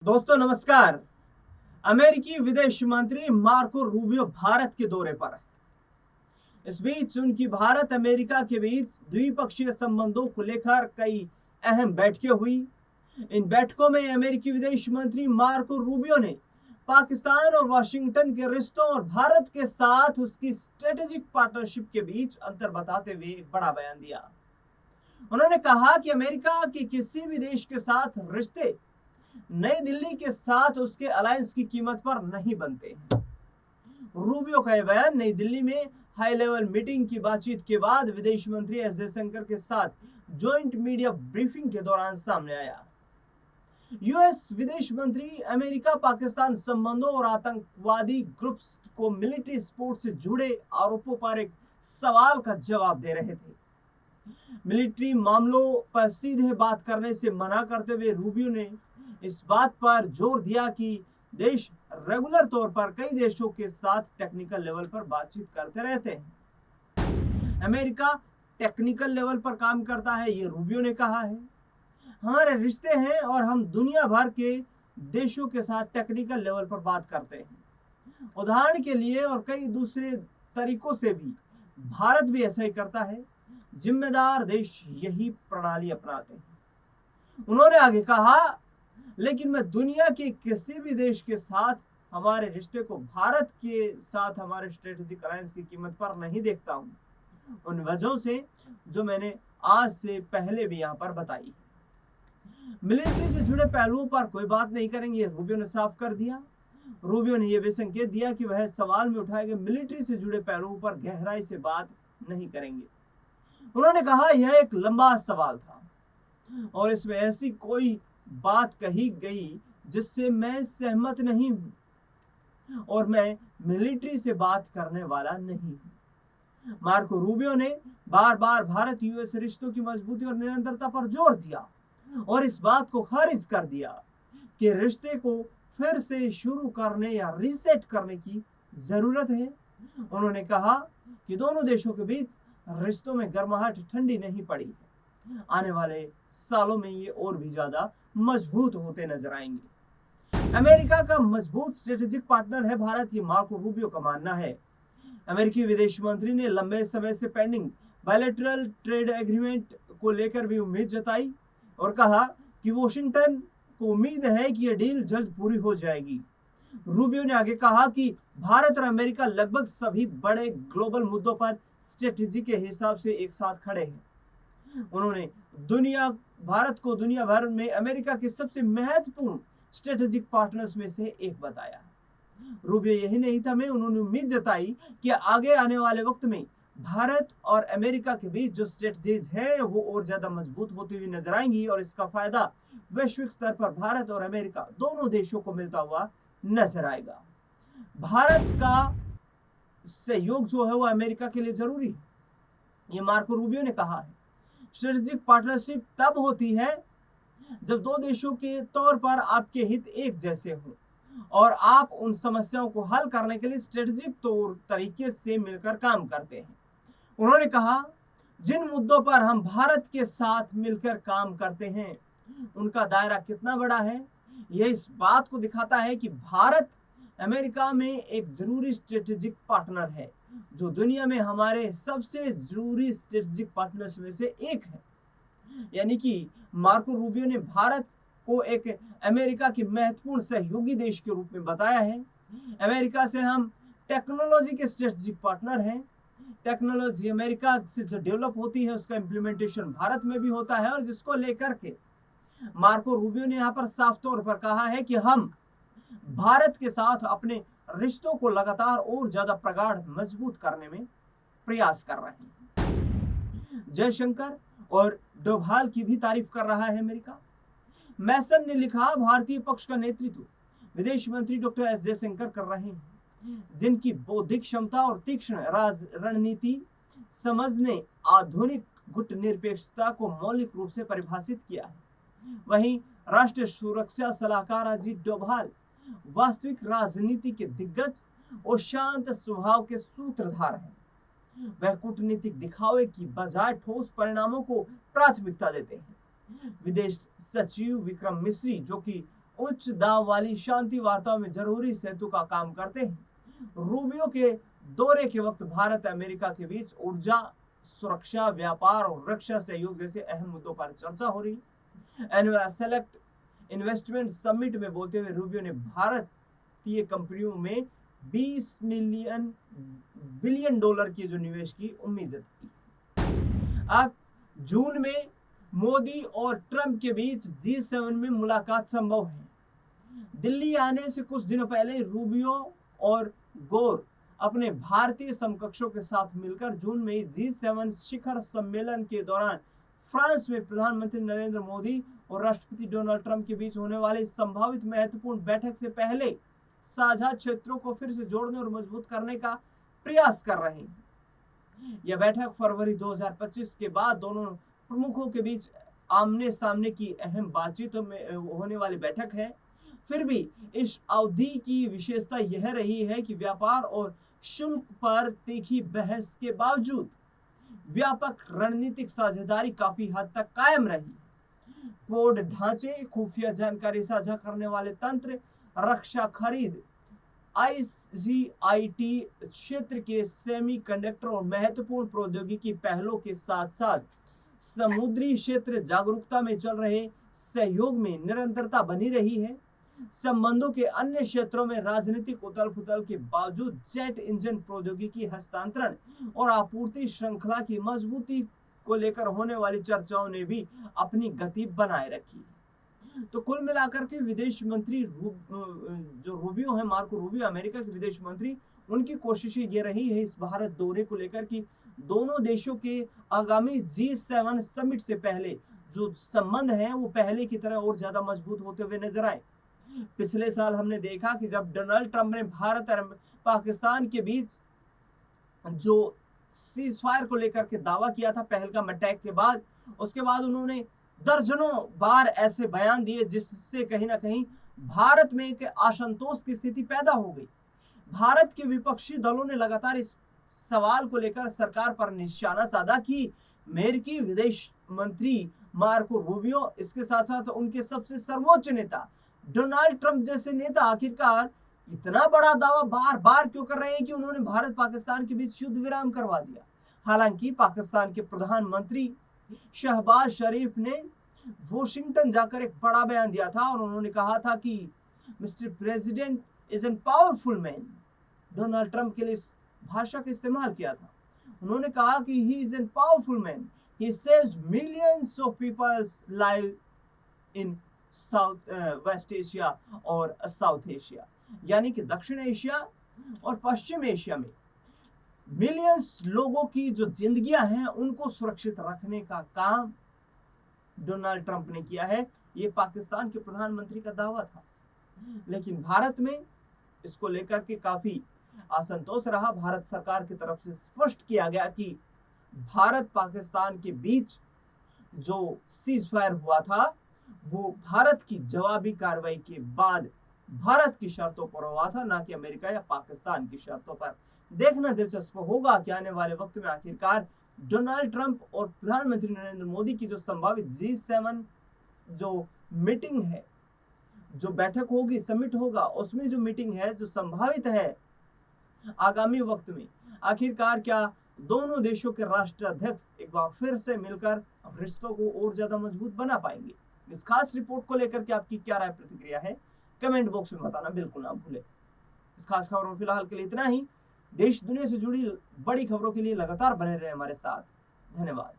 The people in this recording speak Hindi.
दोस्तों नमस्कार। अमेरिकी विदेश मंत्री मार्को रूबियो भारत के दौरे पर है। इस बीच उनकी भारत अमेरिका के बीच द्विपक्षीय संबंधों को लेकर कई अहम बैठकें हुई। इन बैठकों में अमेरिकी विदेश मंत्री मार्को रूबियो ने पाकिस्तान और वाशिंगटन के रिश्तों और भारत के साथ उसकी स्ट्रेटेजिक पार्टनरशिप के बीच अंतर बताते हुए एक बड़ा बयान दिया। उन्होंने कहा कि अमेरिका के किसी भी देश के साथ रिश्ते नई दिल्ली के साथ उसके अलायंस की कीमत पर नहीं बनते हैं। रूबियो का यह बयान नई दिल्ली में हाई लेवल मीटिंग की बातचीत के बाद विदेश मंत्री एस जयशंकर के साथ जॉइंट मीडिया ब्रीफिंग के दौरान सामने आया। यूएस विदेश मंत्री अमेरिका पाकिस्तान संबंधों और आतंकवादी ग्रुप्स को मिलिट्री सपोर्ट से जुड़े आरोपों पर एक सवाल का जवाब दे रहे थे। मिलिट्री मामलों पर सीधे बात करने से मना करते हुए रूबियो ने इस बात पर जोर दिया कि देश रेगुलर तौर पर कई देशों के साथ टेक्निकल लेवल पर बातचीत करते रहते हैं। अमेरिका टेक्निकल लेवल पर काम करता है, ये रूबियो ने कहा है। हमारे रिश्ते हैं और हम दुनिया भर के देशों के साथ टेक्निकल लेवल पर बात करते हैं। उदाहरण के लिए और कई दूसरे तरीकों से भी भारत भी ऐसा ही करता है। जिम्मेदार देश यही प्रणाली अपनाते हैं। उन्होंने आगे कहा, लेकिन मैं दुनिया के किसी भी देश के साथ हमारे रिश्ते को भारत के साथ हमारे स्ट्रेटेजिक अलायंस की कीमत पर नहीं देखता हूं, उन वजहों से जो मैंने आज से पहले भी यहां पर बताई। मिलिट्री से जुड़े पहलुओं पर कोई बात नहीं करेंगे, रूबियो ने साफ कर दिया। रूबियो ने यह भी संकेत दिया कि वह सवाल में उठाए गए मिलिट्री से जुड़े पहलुओं पर गहराई से बात नहीं करेंगे। उन्होंने कहा, यह एक लंबा सवाल था और इसमें ऐसी कोई बात कही गई जिससे मैं सहमत नहीं हूं और मैं मिलिट्री से बात करने वाला नहीं हूं। मार्को रूबियो ने बार बार भारत यूएस रिश्तों की मजबूती और निरंतरता पर जोर दिया और इस बात को खारिज कर दिया कि रिश्ते को फिर से शुरू करने या रीसेट करने की जरूरत है। उन्होंने कहा कि दोनों देशों के बीच रिश्तों में गर्माहट ठंडी नहीं पड़ी है। आने वाले सालों में ये और भी ज्यादा मजबूत होते नजर आएंगे। अमेरिका का मजबूत स्ट्रेटेजिक पार्टनर है भारत, ये मार्को रूबियो का मानना है। अमेरिकी विदेश मंत्री ने लंबे समय से पेंडिंग बायलैटरल ट्रेड एग्रीमेंट को लेकर भी उम्मीद जताई और कहा कि वॉशिंगटन को उम्मीद है कि यह डील जल्द पूरी हो जाएगी। रूबियो ने आगे कहा कि भारत और अमेरिका लगभग सभी बड़े ग्लोबल मुद्दों पर स्ट्रेटेजी के हिसाब से एक साथ खड़े हैं। उन्होंने भारत को दुनिया भर में अमेरिका के सबसे महत्वपूर्ण स्ट्रेटेजिक पार्टनर्स में से एक बताया। रूबियो यही नहीं था, उन्होंने उम्मीद जताई कि आगे आने वाले वक्त में भारत और अमेरिका के बीच जो स्ट्रेटजीज है वो और ज्यादा मजबूत होती हुई नजर आएंगी और इसका फायदा वैश्विक स्तर पर भारत और अमेरिका दोनों देशों को मिलता हुआ नजर आएगा। भारत का सहयोग जो है वो अमेरिका के लिए जरूरी है, ये मार्को रूबियो ने कहा है। स्ट्रेटेजिक पार्टनरशिप तब होती है जब दो देशों के तौर पर आपके हित एक जैसे हों और आप उन समस्याओं को हल करने के लिए स्ट्रेटेजिक तौर तरीके से मिलकर काम करते हैं। उन्होंने कहा, जिन मुद्दों पर हम भारत के साथ मिलकर काम करते हैं उनका दायरा कितना बड़ा है, यह इस बात को दिखाता है कि भारत अमेरिका में एक जरूरी स्ट्रेटेजिक पार्टनर है जो दुनिया में हमारे सबसे जरूरी स्ट्रेटेजिक पार्टनर्स में से एक है। यानी कि मार्को रूबियो ने भारत को एक अमेरिका के महत्वपूर्ण सहयोगी देश के रूप में बताया है। अमेरिका से हम टेक्नोलॉजी के स्ट्रेटेजिक पार्टनर हैं। टेक्नोलॉजी अमेरिका से जो डेवलप होती है उसका इम्प्लीमेंटेशन भारत में भी होता है और जिसको लेकर के मार्को रूबियो ने यहाँ पर साफ तौर पर कहा है कि हम भारत के साथ अपने रिश्तों को लगातार और ज्यादा प्रगाढ़ मजबूत करने में प्रयास कर रहे हैं। जयशंकर और डोभाल की भी तारीफ कर रहा है अमेरिका। मैसन ने लिखा, भारतीय पक्ष का नेतृत्व विदेश मंत्री डॉक्टर एस जयशंकर कर रहे हैं, जिनकी बौद्धिक क्षमता और तीक्ष्ण रणनीति समझ ने आधुनिक गुटनिरपेक्षता को मौलिक रूप से परिभाषित किया है। वहीं राष्ट्रीय सुरक्षा सलाहकार अजीत डोभाल वास्तविक राजनीति के दिग्गज और शांत स्वभाव के सूत्रधार हैं। वह कूटनीतिक दिखावे की बजाय ठोस परिणामों को प्राथमिकता देते हैं। विदेश सचिव विक्रम मिश्री, जो कि उच्च दाव वाली शांति वार्ताओं में जरूरी सेतु का काम करते हैं। रूबियो के दौरे के वक्त भारत अमेरिका के बीच ऊर्जा, सुरक्षा, व्यापार और रक्षा सहयोग जैसे अहम मुद्दों पर चर्चा हो रही। एनुअल सेलेक्ट इन्वेस्टमेंट समिट में बोलते हुए रूबियो ने भारतीय कंपनियों में 20 बिलियन डॉलर की जो निवेश की उम्मीद जताई। अब जून में मोदी और ट्रंप के बीच G7 में मुलाकात संभव है। दिल्ली आने से कुछ दिनों पहले रूबियो और गोर अपने भारतीय समकक्षों के साथ मिलकर जून में G7 शिखर सम्मेलन के दौरान फ्रांस में प्रधानमंत्री नरेंद्र मोदी और राष्ट्रपति डोनाल्ड ट्रंप के बीच होने वाली संभावित महत्वपूर्ण बैठक से पहले साझा क्षेत्रों को फिर से जोड़ने और मजबूत करने का प्रयास कर रहे हैं। यह बैठक फरवरी 2025 के बाद दोनों प्रमुखों के बीच आमने सामने की अहम बातचीतों में होने वाली बैठक है। फिर भी इस अवधि की विशेषता यह रही है कि व्यापार और शुल्क पर तीखी बहस के बावजूद व्यापक रणनीतिक साझेदारी काफी हद तक कायम रही। कोड ढांचे, खुफिया जानकारी साझा करने वाले तंत्र, रक्षा खरीद, ICIT क्षेत्र के सेमीकंडक्टर और महत्वपूर्ण प्रौद्योगिकी पहलों के साथ साथ समुद्री क्षेत्र जागरूकता में चल रहे सहयोग में निरंतरता बनी रही है। संबंधों के अन्य क्षेत्रों में राजनीतिक उथल-पुथल के बावजूद जेट इंजन प्रौद्योगिकी हस्तांतरण और आपूर्ति श्रृंखला की मजबूती को लेकर होने वाली चर्चाओं ने भी अपनी गति बनाए रखी। तो कुल मिलाकर के विदेश मंत्री जो रूबियो है, मार्को रूबियो, अमेरिका के विदेश मंत्री, उनकी कोशिशें ये रही है इस भारत दौरे को लेकर कि दोनों देशों के आगामी G7 समिट से पहले जो संबंध हैं वो पहले की तरह और ज्यादा मजबूत होते हुए नजर आए। पिछले साल हमने देखा कि जब डोनाल्ड ट्रंप ने भारत और पाकिस्तान के बीच जो सीज फायर को लेकर के दावा किया था पहलगाम अटैक के बाद, उसके बाद उन्होंने दर्जनों बार ऐसे बयान दिए जिससे कहीं ना कहीं भारत में एक असंतोष की स्थिति पैदा हो गई। भारत के विपक्षी दलों ने लगातार इस सवाल को लेकर सरकार पर निशाना साधा कि अमेरिकी विदेश मंत्री मार्को रूबियो, इसके साथ साथ उनके सबसे सर्वोच्च नेता डोनाल्ड ट्रंप जैसे नेता आखिरकार इतना बड़ा दावा बार बार क्यों कर रहे हैं कि उन्होंने भारत पाकिस्तान के बीच युद्ध विराम करवा दिया। हालांकि पाकिस्तान के प्रधानमंत्री शहबाज शरीफ ने वॉशिंगटन जाकर एक बड़ा बयान दिया था और उन्होंने कहा था कि mister president is an powerful man. Donald Trump के लिए इस भाषा का इस्तेमाल किया था। उन्होंने कहा कि he is an powerful man, he saves millions of peoples live in south west Asia और साउथ एशिया, यानी कि दक्षिण एशिया और पश्चिम एशिया में मिलियंस लोगों की जो जिंदगियां हैं उनको सुरक्षित रखने का काम डोनाल्ड ट्रंप ने किया है। ये पाकिस्तान के प्रधानमंत्री का दावा था, लेकिन भारत में इसको लेकर के काफी असंतोष रहा। भारत सरकार की तरफ से स्पष्ट किया गया कि भारत पाकिस्तान के बीच जो सीज फायर हुआ था वो भारत की जवाबी कार्रवाई के बाद भारत की शर्तों पर हुआ था, ना कि अमेरिका या पाकिस्तान की शर्तों पर। देखना दिलचस्प होगा कि आने वाले वक्त में आखिरकार डोनाल्ड ट्रंप और प्रधानमंत्री नरेंद्र मोदी की जो संभावित G7 जो मीटिंग है, जो बैठक होगी, समिट होगा, उसमें जो मीटिंग है जो संभावित है आगामी वक्त में, आखिरकार क्या दोनों देशों के राष्ट्राध्यक्ष एक बार फिर से मिलकर रिश्तों को और ज्यादा मजबूत बना पाएंगे। इस खास रिपोर्ट को लेकर के आपकी क्या राय प्रतिक्रिया है, कमेंट बॉक्स में बताना बिल्कुल ना भूलें। इस खास खबरों में फिलहाल के लिए इतना ही। देश दुनिया से जुड़ी बड़ी खबरों के लिए लगातार बने रहे हमारे साथ। धन्यवाद।